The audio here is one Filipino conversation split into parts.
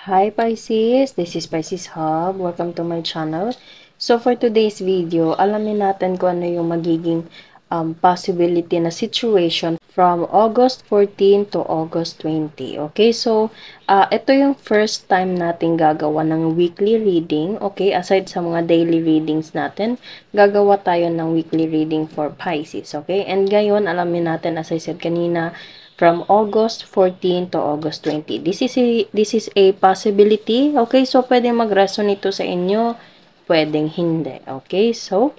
Hi Pisces, this is Pisces Hub. Welcome to my channel. So for today's video, alamin natin kung ano yung magiging possibility na situation from August 14 to August 20. Okay, so ito yung first time natin gagawa ng weekly reading. Okay, aside sa mga daily readings natin, gagawa tayo ng weekly reading for Pisces. Okay, and ngayon alamin natin, as I said kanina, from August 14 to August 20. This is a possibility. Okay, so pwedeng mag-resonate ito sa inyo, pwedeng hindi. Okay, so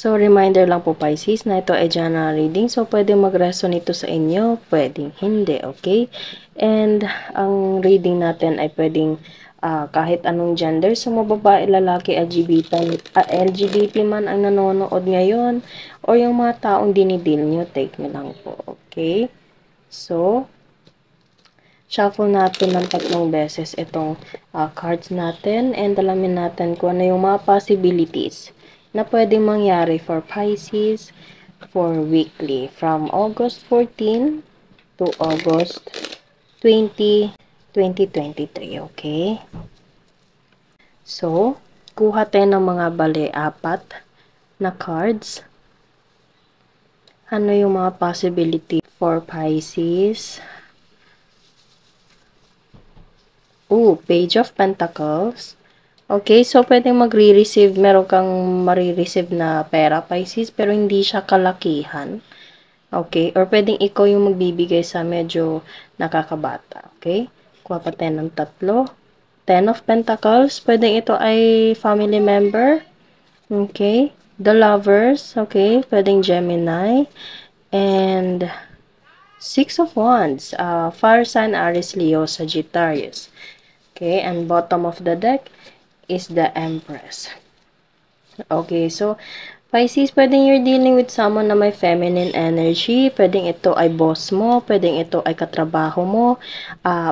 reminder lang po Pisces na ito ay general reading. So pwedeng mag-resonate ito sa inyo, pwedeng hindi. Okay, and ang reading natin ay pwedeng kahit anong gender. So babae, lalaki, LGBT man ang nanonood ngayon, o yung mga taong dinidil nyo, take nyo lang po. Okay? So, shuffle natin ng 3 beses itong cards natin and alamin natin kung ano yung mga possibilities na pwedeng mangyari for Pisces for weekly from August 14 to August 20, 2023. Okay? So, kuha tayo ng mga bali 4 na cards. Ano yung mga possibility for Pisces? Page of Pentacles. Okay, so pwedeng magre-receive, meron kang marireceive na pera, Pisces, pero hindi siya kalakihan. Okay, or pwedeng ikaw yung magbibigay sa medyo nakakabata. Okay, kuha pa tayo ng 3. 10 of Pentacles, pwedeng ito ay family member. Okay, the Lovers, okay, pwedeng Gemini. And 6 of Wands, Fire sign, Aries, Leo, Sagittarius. Okay, and bottom of the deck is the Empress. Okay, so Pisces, pwedeng you're dealing with someone na may feminine energy. Pwedeng ito ay boss mo, pwedeng ito ay katrabaho mo,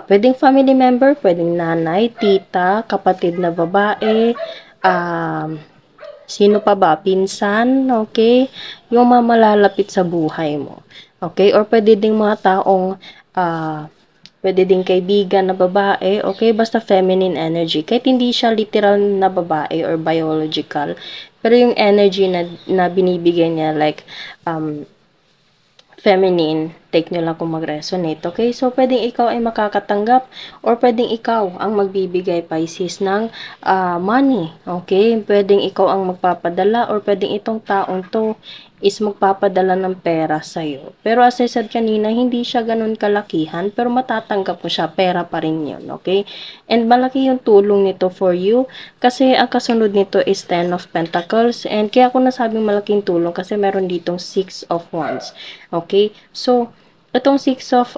pwedeng family member, pwedeng nanay, tita, kapatid na babae, sino pa ba? Pinsan, okay? Yung mga malalapit sa buhay mo. Okay? Or pwede ding mga taong pwede din kaibigan na babae, okay? Basta feminine energy. Kahit hindi siya literal na babae or biological, pero yung energy na binibigay niya, like, feminine, take nyo lang kung mag-resonate, okay? So, pwedeng ikaw ay makakatanggap or pwedeng ikaw ang magbibigay, Pisces, ng money, okay? Pwedeng ikaw ang magpapadala or pwedeng itong taong to is magpapadala ng pera sa'yo. Pero as I said kanina, hindi siya ganun kalakihan, pero matatanggap mo siya, pera pa rin yun, okay? And malaki yung tulong nito for you, kasi ang kasunod nito is 10 of Pentacles, and kaya ako nasabing malaking tulong, kasi meron ditong 6 of Wands, okay? So, itong 6 of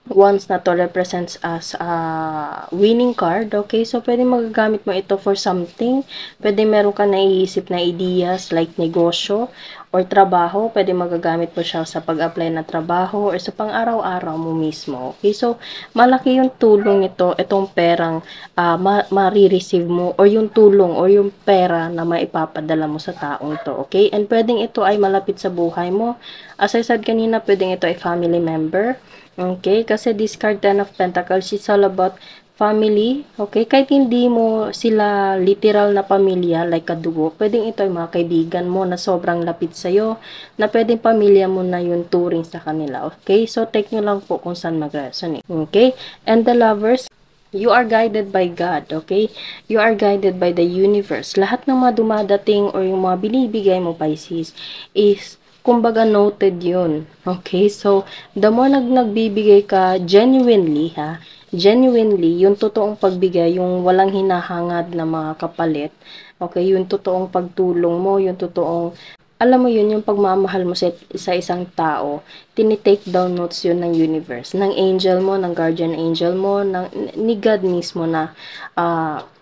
Wands na to represents as a winning card, okay? So, pwede magagamit mo ito for something. Pwede meron ka naiisip na ideas like negosyo or trabaho. Pwede magagamit mo siya sa pag-apply na trabaho or sa pang-araw-araw mo mismo, okay? So, malaki yung tulong nito, itong perang ma-receive mo or yung tulong or yung pera na maipapadala mo sa taong to, okay? And pwedeng ito ay malapit sa buhay mo. As I said kanina, pwedeng ito ay family member. Okay, kasi this card 10 of Pentacles is all about family. Okay, kahit hindi mo sila literal na pamilya, like kadugo, pwedeng ito ay mga kaibigan mo na sobrang lapit sa'yo, na pwedeng pamilya mo na yung turing sa kanila. Okay, so take nyo lang po kung saan mag-resonate. Okay, and the Lovers, you are guided by God, okay? You are guided by the universe. Lahat ng mga dumadating or yung mga binibigay mo, Pisces, is kumbaga noted yun. Okay? So, the more nagbibigay ka genuinely, genuinely, yung totoong pagbigay, yung walang hinahangad na mga kapalit, okay? Yung totoong pagtulong mo, yung totoong, alam mo yun, yung pagmamahal mo sa isang tao, tinitake down notes yun ng universe, ng angel mo, ng guardian angel mo, ni God mismo na,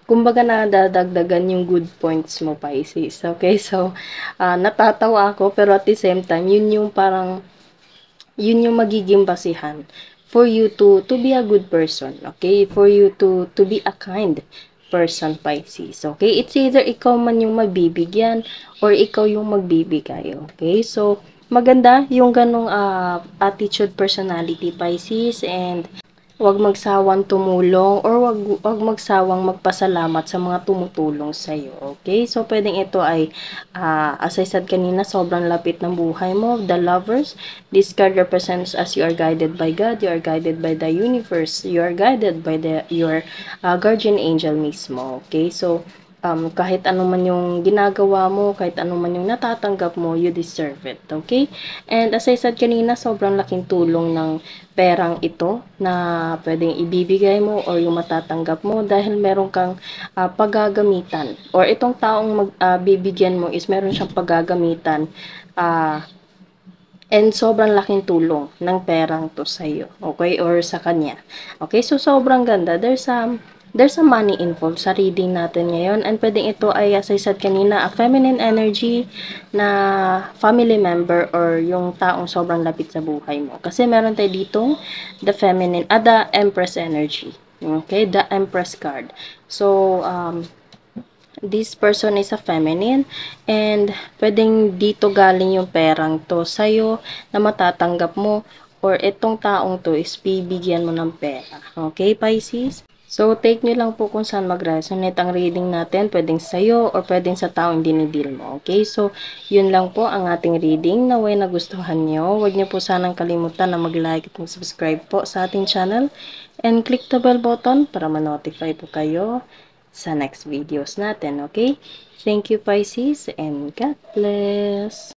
kumbaga nadadagdagan yung good points mo, Pisces. Okay, so, natatawa ako, pero at the same time, yun yung parang, yun yung magiging basihan for you to be a good person, okay? For you to be a kind person, Pisces, okay? It's either ikaw man yung magbibigyan or ikaw yung magbibigay, okay? So, maganda yung ganong attitude, personality, Pisces, and Huwag magsawang tumulong or wag magsawang magpasalamat sa mga tumutulong sa'yo, okay? So, puwedeng ito ay, as I said kanina, sobrang lapit ng buhay mo, the Lovers. This card represents as you are guided by God, you are guided by the universe, you are guided by your guardian angel mismo, okay? So, kahit ano man yung ginagawa mo, kahit ano man yung natatanggap mo, you deserve it, okay? And as I said kanina, sobrang laking tulong ng perang ito na pwedeng ibibigay mo or yung matatanggap mo dahil meron kang paggagamitan or itong taong bibigyan mo is meron siyang paggagamitan uh, and sobrang laking tulong ng perang to sa iyo, okay, or sa kanya. Okay, so sobrang ganda. There's a money involved sa reading natin ngayon, and pwedeng ito ay, as I said kanina, a feminine energy na family member or yung taong sobrang lapit sa buhay mo. Kasi meron tayo ditong the Empress energy. Okay, the Empress card. So, this person is a feminine and pwedeng dito galing yung perang to sa'yo na matatanggap mo or itong taong to is bibigyan mo ng pera. Okay, Pisces? So, take nyo lang po kung saan mag-resonate ang reading natin. Pwedeng sa'yo or pwedeng sa taong dinidil mo. Okay? So, yun lang po ang ating reading. Naway nagustuhan nyo. Huwag nyo po sanang kalimutan na mag-like at mag-subscribe po sa ating channel. And click the bell button para ma-notify po kayo sa next videos natin. Okay? Thank you, Pisces, and God bless!